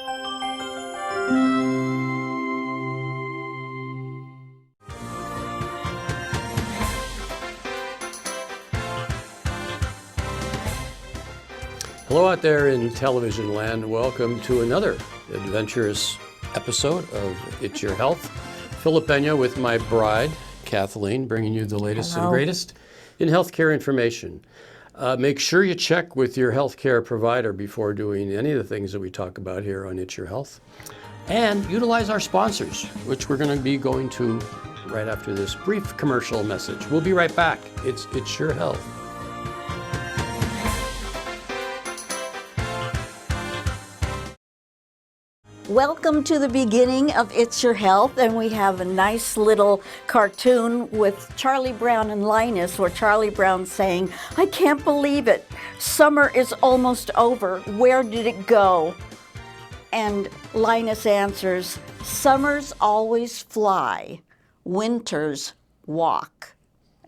Hello out there in television land. Welcome to another adventurous episode of It's Your Health. Philip Benyo with my bride, Kathleen, bringing you the latest and greatest in healthcare information. Make sure you check with your healthcare provider before doing any of the things that we talk about here on It's Your Health. And utilize our sponsors, which we're going to be going to right after this brief commercial message. We'll be right back. It's Your Health. Welcome to the beginning of It's Your Health, and we have a nice little cartoon with Charlie Brown and Linus, where Charlie Brown's saying, "I can't believe it. Summer is almost over. Where did it go?" And Linus answers, "Summers always fly. Winters walk."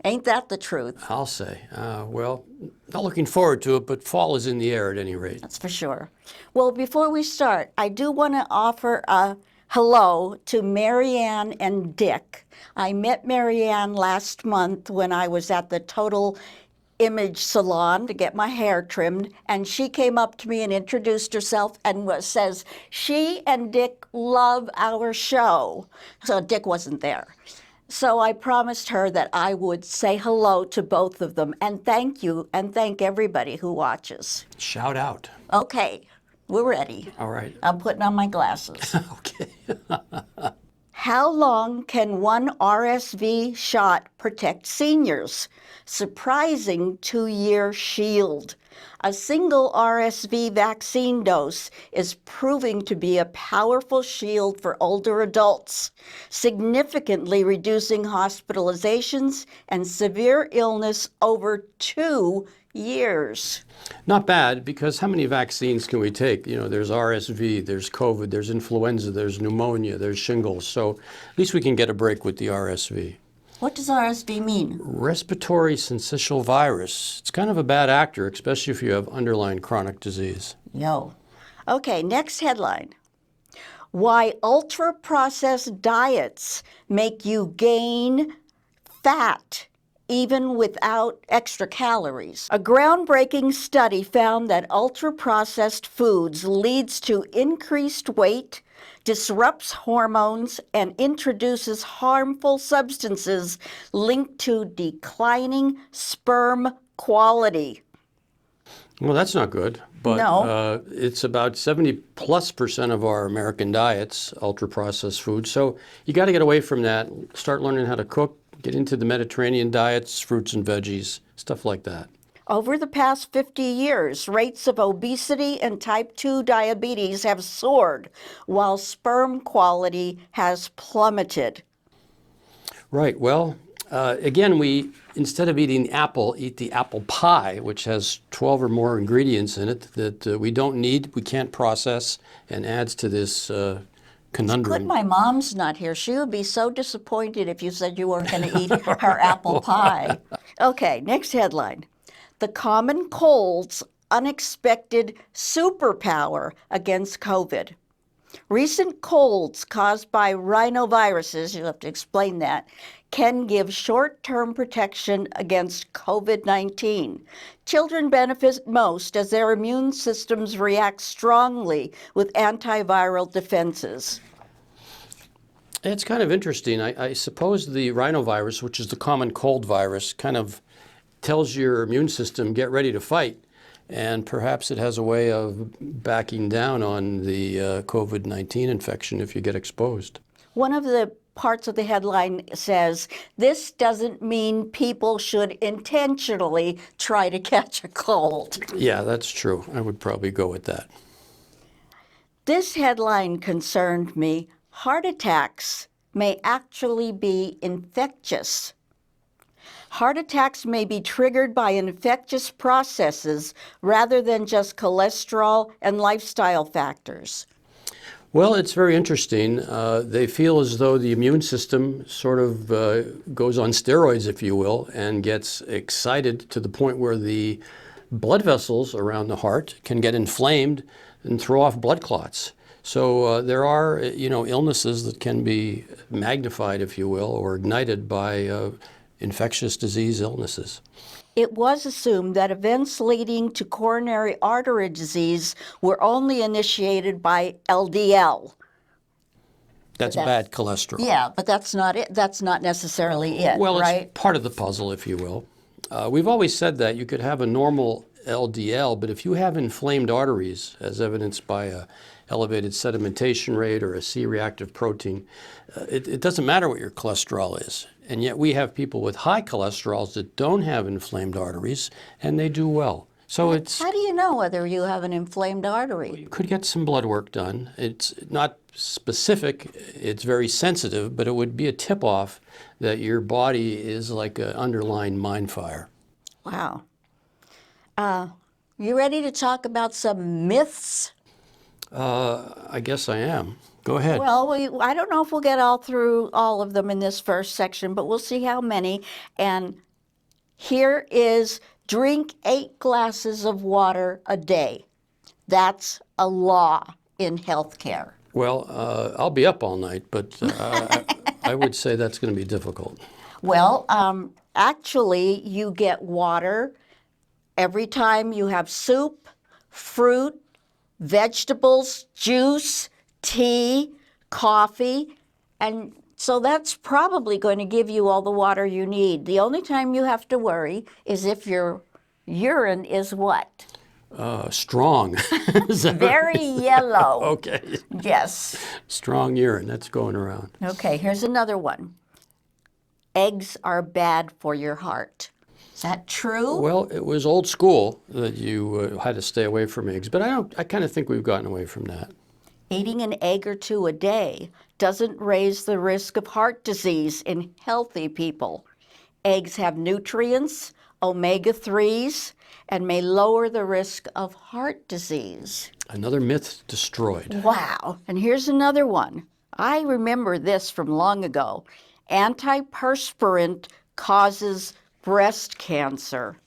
Ain't that the truth? I'll say. Well, not looking forward to it, but fall is in the air at any rate. That's for sure. Well, before we start, I do want to offer a hello to Marianne and Dick. I met Marianne last month when I was at the Total Image Salon to get my hair trimmed, and she came up to me and introduced herself and says she and Dick love our show. So Dick wasn't there. So I promised her that I would say hello to both of them and thank you and thank everybody who watches. Shout out. Okay, we're ready. All right. I'm putting on my glasses. Okay. How long can one RSV shot protect seniors? Surprising 2-year shield. A single RSV vaccine dose is proving to be a powerful shield for older adults, significantly reducing hospitalizations and severe illness over 2 years. Not bad, because how many vaccines can we take? You know, there's RSV, there's COVID, there's influenza, there's pneumonia, there's shingles. So at least we can get a break with the RSV. What does RSV mean? Respiratory syncytial virus. It's kind of a bad actor, especially if you have underlying chronic disease. Yo. Okay, next headline. Why ultra-processed diets make you gain fat even without extra calories. A groundbreaking study found that ultra-processed foods leads to increased weight, disrupts hormones, and introduces harmful substances linked to declining sperm quality. Well, that's not good. But No. It's about 70+% of our American diets, ultra-processed food. So you got to get away from that. Start learning how to cook. Get into the Mediterranean diets, fruits and veggies, stuff like that. Over the past 50 years, rates of obesity and type 2 diabetes have soared, while sperm quality has plummeted. Right. Well, again, we, instead of eating apple, eat the apple pie, which has 12 or more ingredients in it that we don't need, we can't process, and adds to this conundrum. Good, my mom's not here. She would be so disappointed if you said you weren't going to eat her apple pie. Okay, next headline. The common cold's unexpected superpower against COVID. Recent colds caused by rhinoviruses, you'll have to explain that, can give short-term protection against COVID-19. Children benefit most as their immune systems react strongly with antiviral defenses. It's kind of interesting. I suppose the rhinovirus, which is the common cold virus, kind of tells your immune system, get ready to fight. And perhaps it has a way of backing down on the COVID-19 infection if you get exposed. One of the parts of the headline says, this doesn't mean people should intentionally try to catch a cold. Yeah, that's true. I would probably go with that. This headline concerned me. Heart attacks may actually be infectious. Heart attacks may be triggered by infectious processes rather than just cholesterol and lifestyle factors. Well, it's very interesting. They feel as though the immune system sort of goes on steroids, if you will, and gets excited to the point where the blood vessels around the heart can get inflamed and throw off blood clots. So there are, illnesses that can be magnified, if you will, or ignited by infectious disease illnesses. It was assumed that events leading to coronary artery disease were only initiated by LDL. That's bad cholesterol. Yeah, but that's not it. That's not necessarily it, Well, right? it's part of the puzzle, if you will. We've always said that you could have a normal LDL, but if you have inflamed arteries, as evidenced by a elevated sedimentation rate or a C-reactive protein, it doesn't matter what your cholesterol is. And yet we have people with high cholesterols that don't have inflamed arteries, and they do well. So How do you know whether you have an inflamed artery? you could get some blood work done. It's not specific, it's very sensitive, but it would be a tip-off that your body is like an underlying mine fire. Wow. You ready to talk about some myths? I guess I am. Go ahead. Well, I don't know if we'll get through all of them in this first section, but we'll see how many. And here is drink 8 glasses of water a day. That's a law in healthcare. Well, I'll be up all night, but I would say that's going to be difficult. Well, actually, you get water every time you have soup, fruit, vegetables, juice, tea, coffee, and so that's probably going to give you all the water you need. The only time you have to worry is if your urine is what? Strong. Very yellow. Okay. Yes. Strong urine, that's going around. Okay, here's another one. Eggs are bad for your heart. Is that true? Well, it was old school that you had to stay away from eggs, but I kind of think we've gotten away from that. Eating an egg or 2 a day doesn't raise the risk of heart disease in healthy people. Eggs have nutrients, omega-3s, and may lower the risk of heart disease. Another myth destroyed. Wow. And here's another one. I remember this from long ago. Antiperspirant causes breast cancer.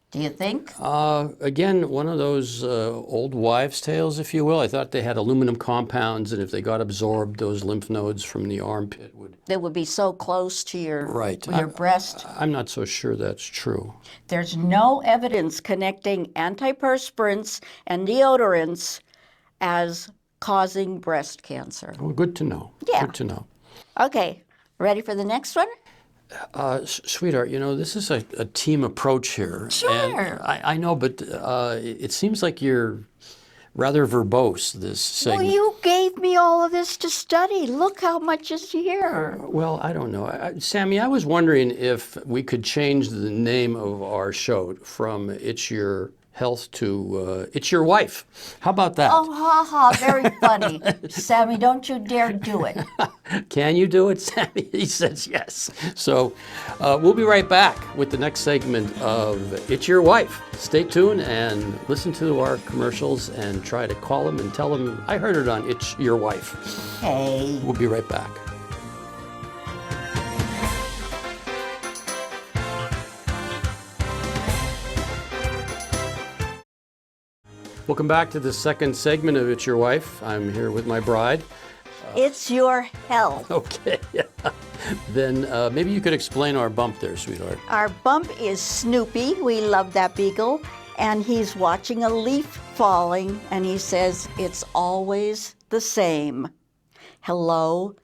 Do you think? Again, one of those old wives' tales, if you will. I thought they had aluminum compounds, and if they got absorbed, those lymph nodes from the armpit would... They would be so close to your, Right. your breast. I'm not so sure that's true. There's no evidence connecting antiperspirants and deodorants as causing breast cancer. Well, good to know. Yeah. Good to know. Okay, ready for the next one? Sweetheart, this is a team approach here. Sure. And I know, but it seems like you're rather verbose this segment. Well, you gave me all of this to study. Look how much is here. Well, I don't know. Sammy, I was wondering if we could change the name of our show from It's Your Health to It's Your Wife. How about that? Oh, ha ha, very funny. Sammy, don't you dare do it. Can you do it, Sammy? He says yes. So we'll be right back with the next segment of It's Your Wife. Stay tuned and listen to our commercials and try to call them and tell them, I heard it on It's Your Wife. Hey. We'll be right back. Welcome back to the second segment of It's Your Wife. I'm here with my bride. It's your health. Okay. Then maybe you could explain our bump there, sweetheart. Our bump is Snoopy. We love that beagle. And he's watching a leaf falling, and he says, it's always the same. Hello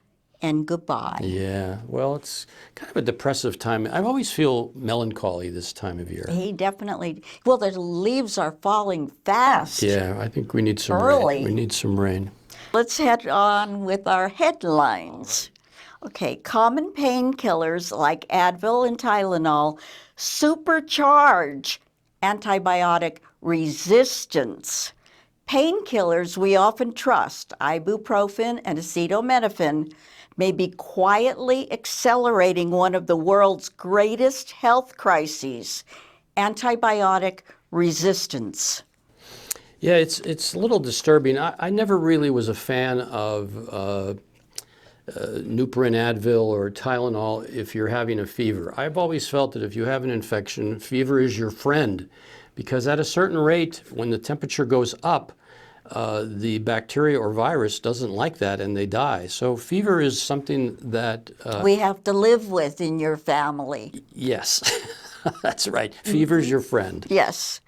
and goodbye. Yeah, well, it's kind of a depressive time. I always feel melancholy this time of year. He definitely, well, the leaves are falling fast. Yeah, I think we need some Early. rain. We need some rain. Let's head on with our headlines. Okay, common painkillers like Advil and Tylenol supercharge antibiotic resistance. Painkillers we often trust, ibuprofen and acetaminophen, may be quietly accelerating one of the world's greatest health crises, antibiotic resistance. Yeah, it's a little disturbing. I never really was a fan of Nuprin, Advil, or Tylenol if you're having a fever. I've always felt that if you have an infection, fever is your friend, because at a certain rate, when the temperature goes up, the bacteria or virus doesn't like that and they die. So fever is something that... we have to live with in your family. Yes, that's right. Fever's your friend. Yes.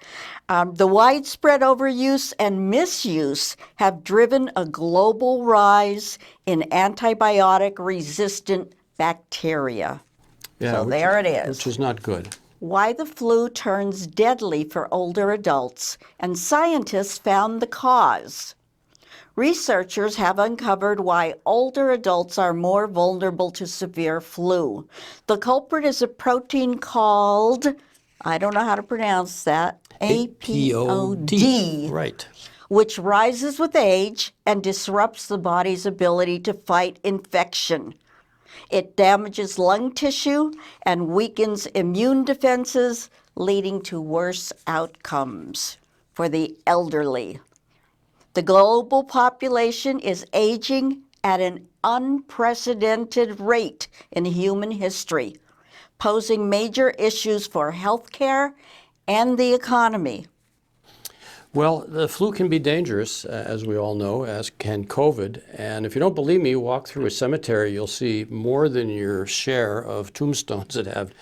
The widespread overuse and misuse have driven a global rise in antibiotic-resistant bacteria. Yeah, So there it is. Which is not good. Why the flu turns deadly for older adults, and scientists found the cause. Researchers have uncovered why older adults are more vulnerable to severe flu. The culprit is a protein called, I don't know how to pronounce that, APOD, Right. which rises with age and disrupts the body's ability to fight infection. It damages lung tissue and weakens immune defenses, leading to worse outcomes for the elderly. The global population is aging at an unprecedented rate in human history, posing major issues for healthcare and the economy. Well, the flu can be dangerous, as we all know, as can COVID. And if you don't believe me, walk through a cemetery, you'll see more than your share of tombstones that have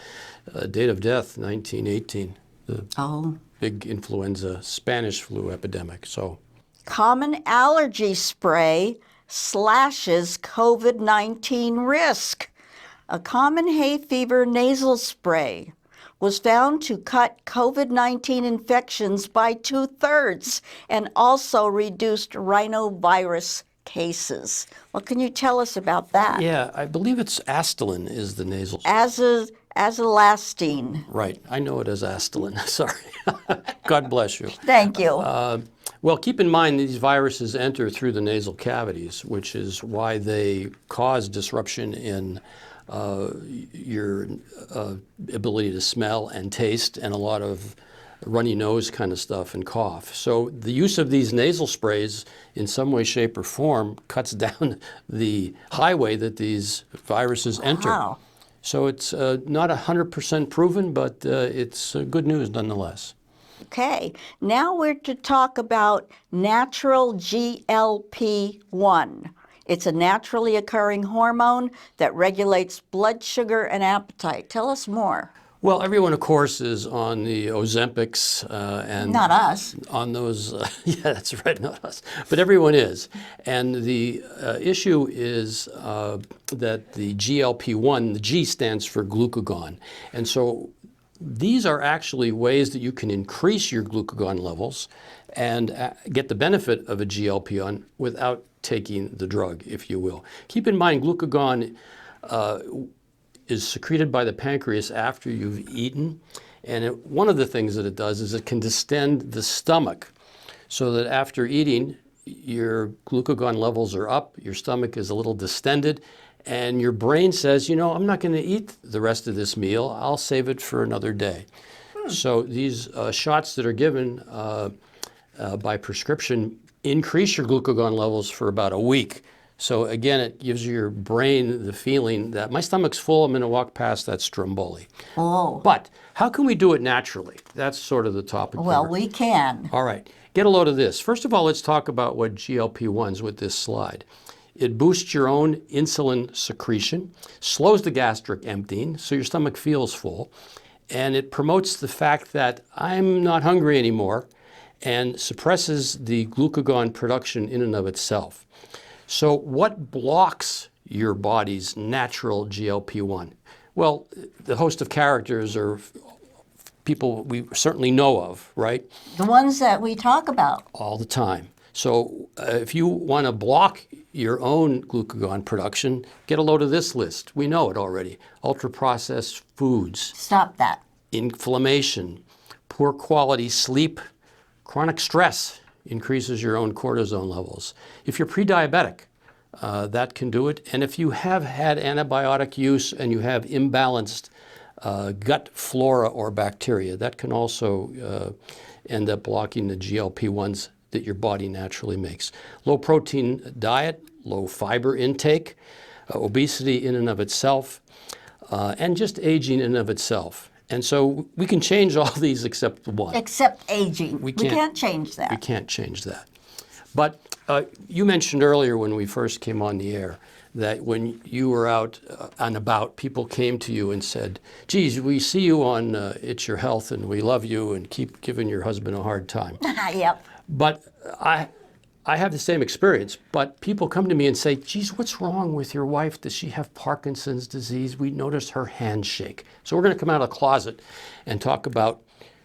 a date of death, 1918, the big influenza Spanish flu epidemic. So, common allergy spray slashes COVID-19 risk. A common hay fever nasal spray was found to cut COVID-19 infections by 2/3 and also reduced rhinovirus cases. What can you tell us about that? yeah, I believe it's Astelin is the nasal. Azolastine. Right, I know it as Astelin. Sorry. God bless you. Thank you. Well, keep in mind these viruses enter through the nasal cavities, which is why they cause disruption in your ability to smell and taste, and a lot of runny nose kind of stuff and cough. So the use of these nasal sprays in some way, shape, or form cuts down the highway that these viruses enter. Wow. So it's not 100% proven, but it's good news nonetheless. Okay, now we're to talk about natural GLP-1. It's a naturally occurring hormone that regulates blood sugar and appetite. Tell us more. Well, everyone, of course, is on the Ozempics and Not us. on those. Yeah, that's right, not us. But everyone is. And the issue is that the GLP-1, the G stands for glucagon. And so these are actually ways that you can increase your glucagon levels and get the benefit of a GLP-1 without taking the drug, if you will. Keep in mind, glucagon is secreted by the pancreas after you've eaten. And one of the things that it does is it can distend the stomach so that after eating, your glucagon levels are up, your stomach is a little distended, and your brain says, you know, I'm not going to eat the rest of this meal. I'll save it for another day. So these shots that are given by prescription increase your glucagon levels for about a week. So again, it gives your brain the feeling that my stomach's full, I'm going to walk past that Stromboli. Oh. But how can we do it naturally? That's sort of the topic. Well, here. we can. All right. Get a load of this. First of all, let's talk about what GLP-1's with this slide. It boosts your own insulin secretion, slows the gastric emptying, so your stomach feels full, and it promotes the fact that I'm not hungry anymore and suppresses the glucagon production in and of itself. So what blocks your body's natural GLP-1? Well, the host of characters are people we certainly know of, right? The ones that we talk about. All the time. So if you want to block your own glucagon production, get a load of this list. We know it already. Ultra-processed foods. Stop that. Inflammation, poor quality sleep, chronic stress increases your own cortisone levels. If you're pre-diabetic, that can do it. And if you have had antibiotic use and you have imbalanced gut flora or bacteria, that can also end up blocking the GLP-1s that your body naturally makes. Low protein diet, low fiber intake, obesity in and of itself, and just aging in and of itself. And so we can change all these except one. Except aging. We can't change that. We can't change that. But you mentioned earlier when we first came on the air that when you were out and about, people came to you and said, geez, we see you on It's Your Health and we love you and keep giving your husband a hard time. Yep. But I have the same experience, but people come to me and say, geez, what's wrong with your wife? Does she have Parkinson's disease? We noticed her hands shake. So we're going to come out of the closet and talk about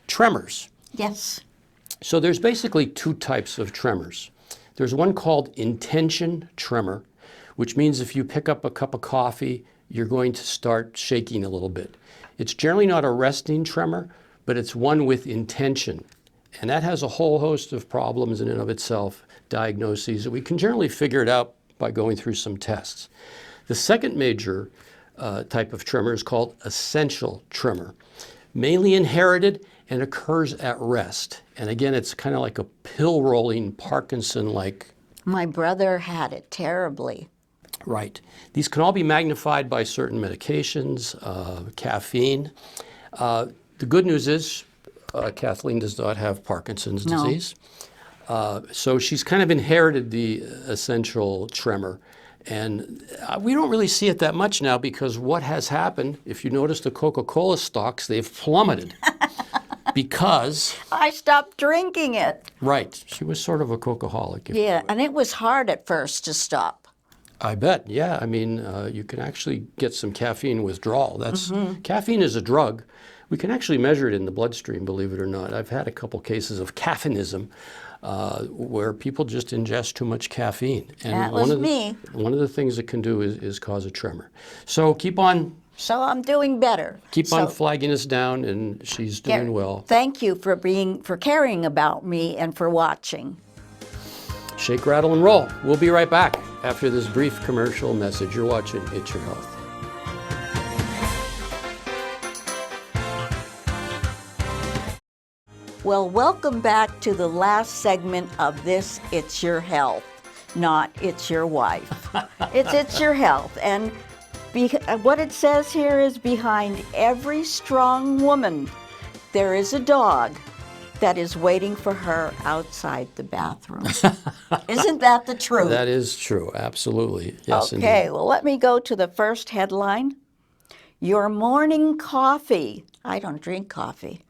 tremors. Yes. So there's basically two types of tremors. There's one called intention tremor, which means if you pick up a cup of coffee, you're going to start shaking a little bit. It's generally not a resting tremor, but it's one with intention. And that has a whole host of problems in and of itself, diagnoses. We can generally figure it out by going through some tests. The second major type of tremor is called essential tremor, mainly inherited and occurs at rest. And again, it's kind of like a pill rolling Parkinson-like. My brother had it terribly. Right. These can all be magnified by certain medications, caffeine. The good news is Kathleen does not have Parkinson's disease. So she's kind of inherited the essential tremor. And we don't really see it that much now because what has happened, if you notice the Coca-Cola stocks, they've plummeted because... I stopped drinking it. Right. She was sort of a Coca-holic. Yeah, and it was hard at first to stop. I bet, yeah. I mean, you can actually get some caffeine withdrawal. That's caffeine is a drug. We can actually measure it in the bloodstream, believe it or not. I've had a couple cases of caffeinism where people just ingest too much caffeine. And That was me. One of the things it can do is cause a tremor. So keep on So I'm doing better. on flagging us down, and she's doing well. Thank you for caring about me and for watching. Shake, rattle, and roll. We'll be right back after this brief commercial message. You're watching It's Your Health. Well, welcome back to the last segment of this It's Your Health, not It's Your Wife. It's Your Health. And what it says here is behind every strong woman, there is a dog that is waiting for her outside the bathroom. Isn't that the truth? That is true, absolutely. Yes, okay, indeed. well, let me go to the first headline. Your morning coffee. I don't drink coffee.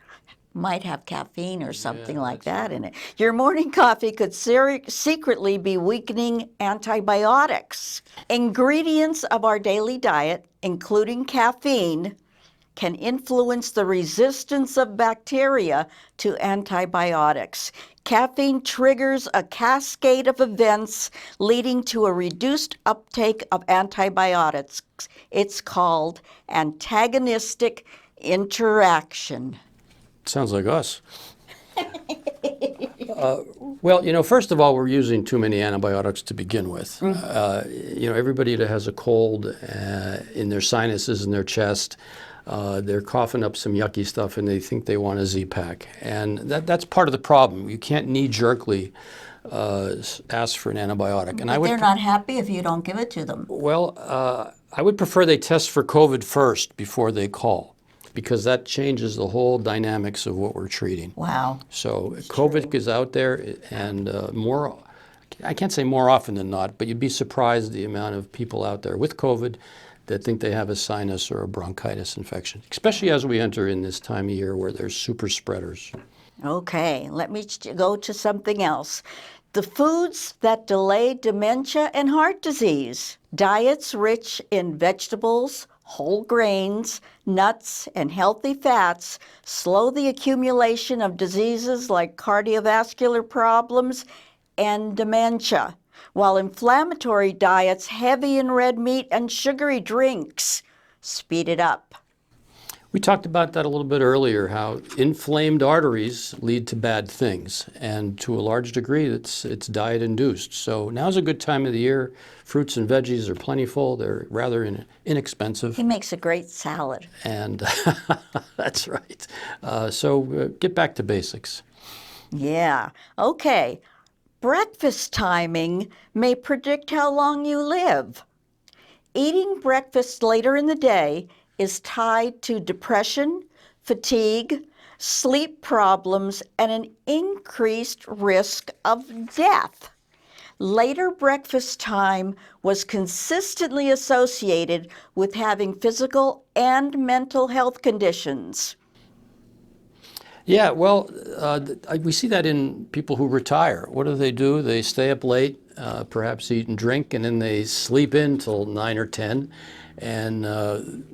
Might have caffeine or something like that in it. Your morning coffee could secretly be weakening antibiotics. Ingredients of our daily diet, including caffeine, can influence the resistance of bacteria to antibiotics. Caffeine triggers a cascade of events leading to a reduced uptake of antibiotics. It's called antagonistic interaction. Sounds like us. Well, you know, first of all, we're using too many antibiotics to begin with. You know, everybody that has a cold in their sinuses and their chest, they're coughing up some yucky stuff and they think they want a Z-Pack. And that's part of the problem. You can't knee-jerkly ask for an antibiotic. And They're not happy if you don't give it to them. Well, I would prefer they test for COVID first before they call, because that changes the whole dynamics of what we're treating. Wow. So COVID is out there, and I can't say more often than not, but you'd be surprised the amount of people out there with COVID that think they have a sinus or a bronchitis infection, especially as we enter in this time of year where there's super spreaders. Okay, let me go to something else. The foods that delay dementia and heart disease. Diets rich in vegetables, whole grains, nuts, and healthy fats slow the accumulation of diseases like cardiovascular problems and dementia, while inflammatory diets heavy in red meat and sugary drinks speed it up. We talked about that a little bit earlier, how inflamed arteries lead to bad things. And to a large degree, it's diet induced. So now's a good time of the year. Fruits and veggies are plentiful. They're rather inexpensive. He makes a great salad. And that's right. So get back to basics. Yeah. Okay. Breakfast timing may predict how long you live. Eating breakfast later in the day is tied to depression, fatigue, sleep problems, and an increased risk of death. Later breakfast time was consistently associated with having physical and mental health conditions. Yeah, well, we see that in people who retire. What do? They stay up late, perhaps eat and drink, and then they sleep in till 9 or 10, and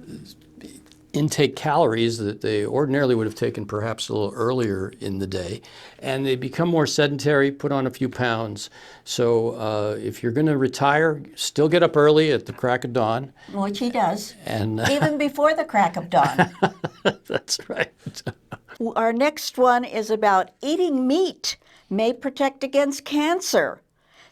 intake calories that they ordinarily would have taken perhaps a little earlier in the day, and they become more sedentary, put on a few pounds. So if you're going to retire, still get up early at the crack of dawn. Which he does, And even before the crack of dawn. that's right. Our next one is about eating meat may protect against cancer.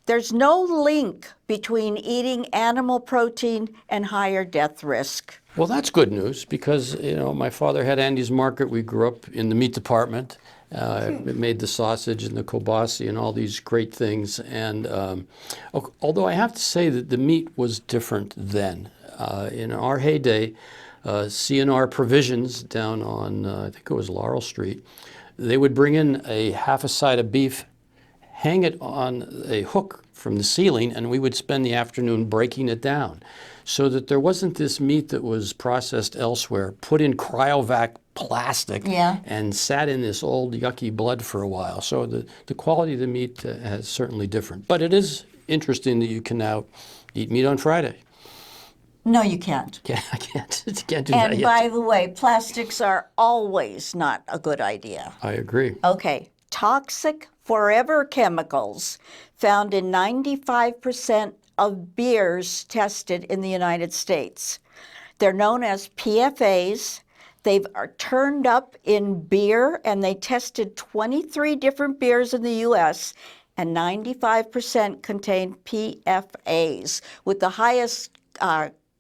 There's no link between eating animal protein and higher death risk. Well, that's good news because, my father had Andy's Market. We grew up in the meat department. It made the sausage and the kielbasa and all these great things. And although I have to say that the meat was different then. In our heyday, CNR Provisions down on, I think it was Laurel Street, they would bring in a half a side of beef, hang it on a hook from the ceiling, and we would spend the afternoon breaking it down so that there wasn't this meat that was processed elsewhere, put in cryovac plastic, and sat in this old yucky blood for a while. So the quality of the meat is certainly different. But it is interesting that you can now eat meat on Friday. No, you can't. I can't do that And yet. by the way, plastics are always not a good idea. I agree. Okay, toxic forever chemicals found in 95% of beers tested in the United States. They're known as PFAs. They've turned up in beer, and they tested 23 different beers in the U.S., and 95% contained PFAs, with the highest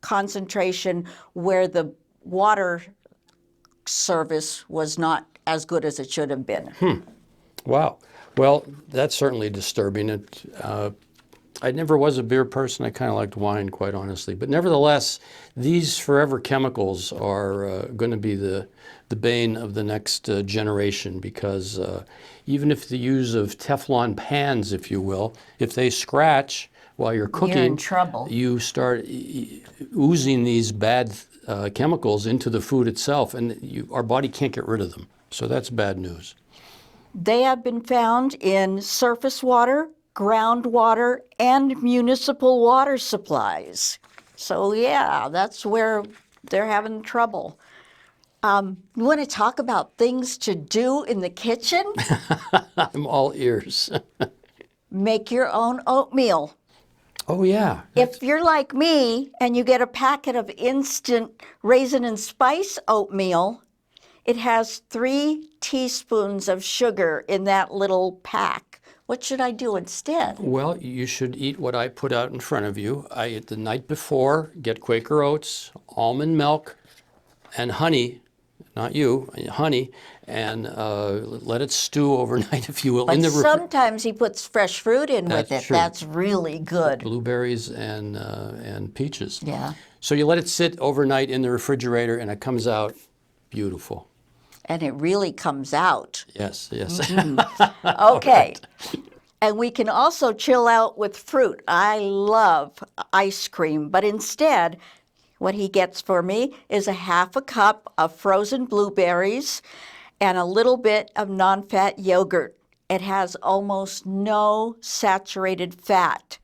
concentration where the water service was not as good as it should have been. Wow. Well, that's certainly disturbing. I never was a beer person. I kind of liked wine, quite honestly. But nevertheless, these forever chemicals are going to be the bane of the next generation because even if the use of Teflon pans, if you will, if they scratch while you're cooking, You're in trouble. You start oozing these bad chemicals into the food itself, and our body can't get rid of them. So that's bad news. They have been found in surface water, groundwater, and municipal water supplies. So yeah, that's where they're having trouble. You want to talk about things to do in the kitchen? I'm all ears. Make your own oatmeal. Oh, yeah. If you're like me and you get a packet of instant raisin and spice oatmeal, it has 3 teaspoons of sugar in that little pack. What should I do instead? Well, you should eat what I put out in front of you. The night before, get Quaker oats, almond milk, and honey, not you, honey, and let it stew overnight, if you will. But sometimes he puts fresh fruit in with it. True. That's really good. Blueberries and peaches. Yeah. So you let it sit overnight in the refrigerator, and it comes out beautiful. And it really comes out. Yes. Okay. And we can also chill out with fruit. I love ice cream, but instead, what he gets for me is a half a cup of frozen blueberries and a little bit of non-fat yogurt. It has almost no saturated fat.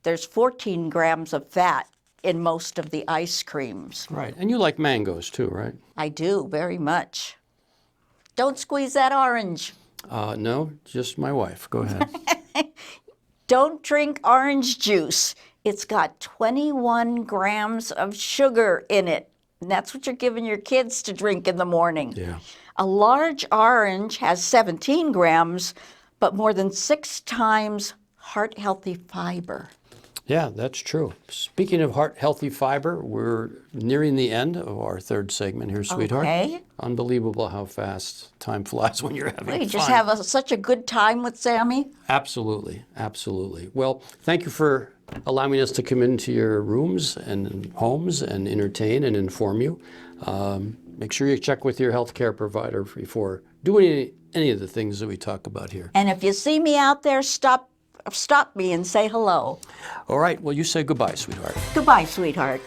There's 14 grams of fat in most of the ice creams. Right. And you like mangoes too, right? I do, very much. Don't squeeze that orange. No, just my wife. Go ahead. Don't drink orange juice. It's got 21 grams of sugar in it. And that's what you're giving your kids to drink in the morning. Yeah. A large orange has 17 grams, but more than 6 times heart-healthy fiber. Yeah, that's true. Speaking of heart-healthy fiber, we're nearing the end of our third segment here, sweetheart. Okay. Unbelievable how fast time flies when you're having fun. You just have such a good time with Sammy. Absolutely. Well, thank you for allowing us to come into your rooms and homes and entertain and inform you. Make sure you check with your healthcare provider before doing any of the things that we talk about here. And if you see me out there, stop stop me and say hello. All right, well, you say goodbye, sweetheart. Goodbye, sweetheart.